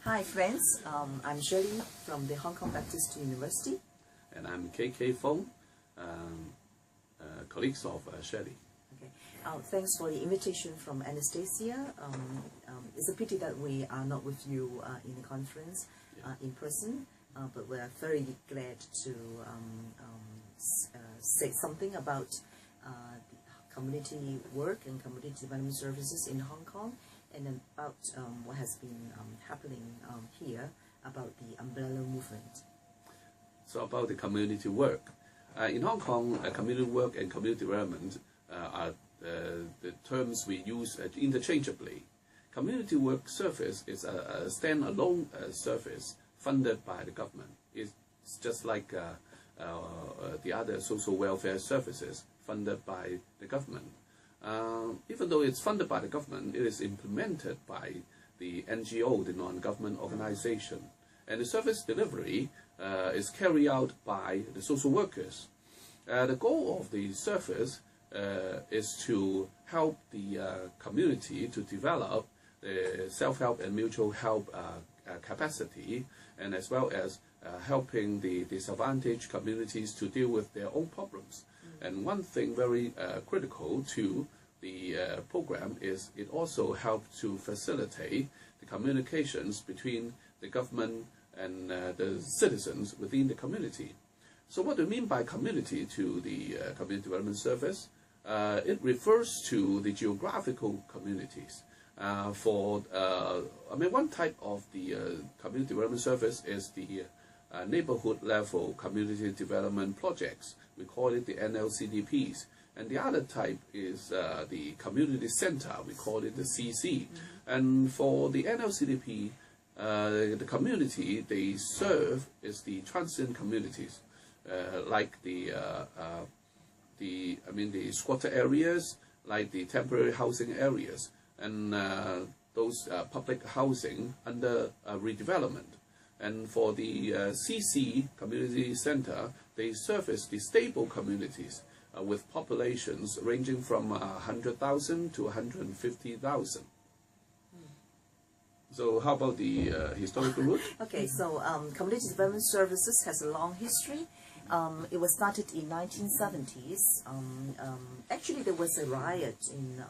Hi friends, I'm Shirley from the Hong Kong Baptist University. And I'm KK Fong, colleagues of Shirley. Okay. Thanks for the invitation from Anastasia. It's a pity that we are not with you in the conference in person, but we are very glad to say something about community work and community development services in Hong Kong, and about what has been happening here about the umbrella movement. So about the community work. In Hong Kong, community work and community development are the terms we use interchangeably. Community work service is a standalone service funded by the government. It's just like the other social welfare services funded by the government. Even though it's funded by the government, it is implemented by the NGO, the non-government organization. And the service delivery is carried out by the social workers. The goal of the service is to help the community to develop the self-help and mutual help capacity, and as well as helping the disadvantaged communities to deal with their own problems. And one thing very critical to the program is it also helps to facilitate the communications between the government and the citizens within the community. So what do we mean by community to the Community Development Service? It refers to the geographical communities. One type of the Community Development Service is the neighborhood level community development projects. We call it the NLCDPs. And the other type is the community center. We call it the CC. And for the NLCDP, the community they serve is the transient communities, like the squatter areas, like the temporary housing areas, and those public housing under redevelopment. And for the CC community center, they service the stable communities with populations ranging from 100,000 to 150,000. So how about the historical route? Okay, so Community Development Services has a long history. It was started in 1970s. Actually, there was a riot in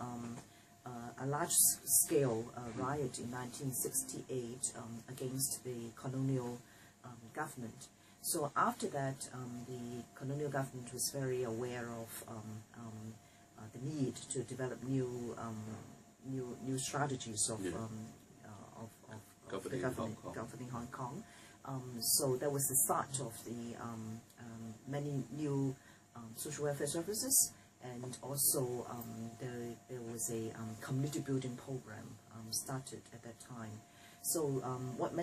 a large-scale riot in 1968 against the colonial government. So after that, the colonial government was very aware of the need to develop new strategies of the government governing Hong Kong. So that was the start of the many new social welfare services, and also there was a community building program started at that time. So what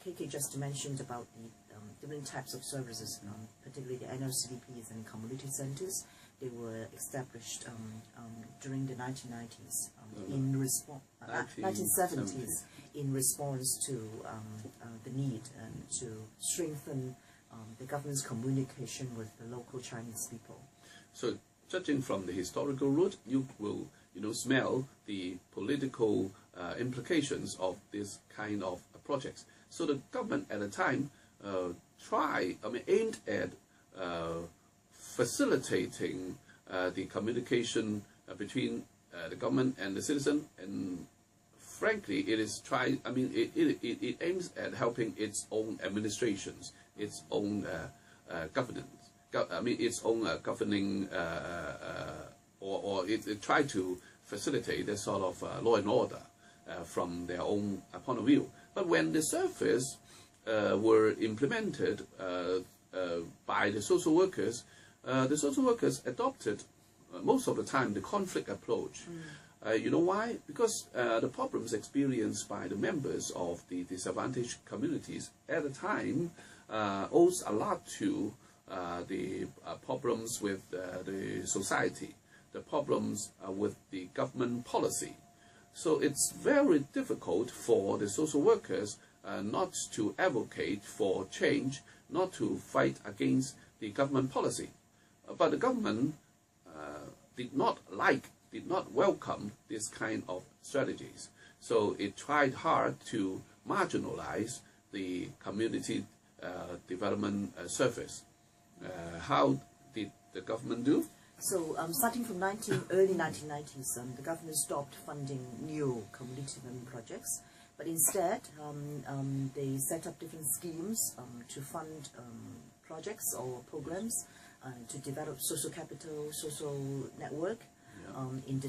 KK just mentioned about the different types of services, particularly the NLCDPs and community centers, they were established during the 1990s, 1970s, in response to the need to strengthen the government's communication with the local Chinese people. So, judging from the historical route, you will smell the political implications of this kind of projects. So the government at the time aimed at facilitating the communication between the government and the citizen, and frankly, it aims at helping its own administrations, its own governance. Its own governing, or it tried to facilitate the sort of law and order from their own point of view. But when the service were implemented by the social workers adopted most of the time the conflict approach. You know why? Because the problems experienced by the members of the disadvantaged communities at the time owes a lot to the problems with the society, the problems with the government policy. So it's very difficult for the social workers not to advocate for change, not to fight against the government policy. But the government did not welcome this kind of strategies. So it tried hard to marginalize the community development service. How did the government do? So starting from early 1990s, the government stopped funding new community development projects, but instead they set up different schemes to fund projects or programs to develop social capital, social network in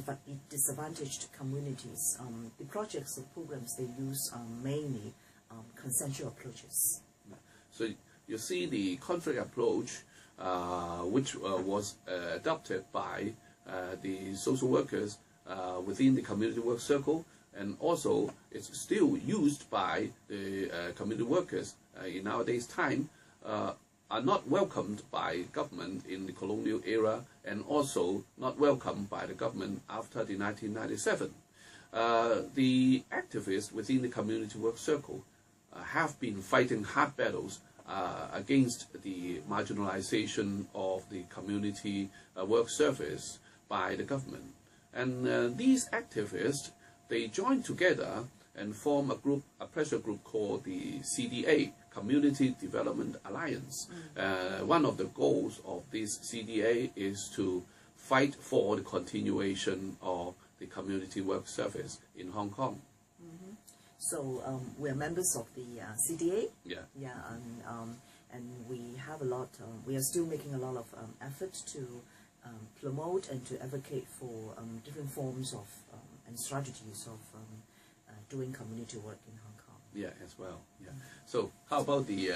disadvantaged communities. The projects or programs they use mainly consensual approaches. So you see the conflict approach, which was adopted by the social workers within the community work circle, and also it's still used by the community workers in nowadays time, are not welcomed by government in the colonial era, and also not welcomed by the government after the 1997. The activists within the community work circle have been fighting hard battles against the marginalization of the community work service by the government. And these activists, they joined together and form a pressure group called the CDA, Community Development Alliance. One of the goals of this CDA is to fight for the continuation of the community work service in Hong Kong. So we're members of the CDA. Yeah. Yeah, and we have a lot. We are still making a lot of efforts to promote and to advocate for different forms of and strategies of doing community work in Hong Kong. Yeah, as well. Yeah. So how about the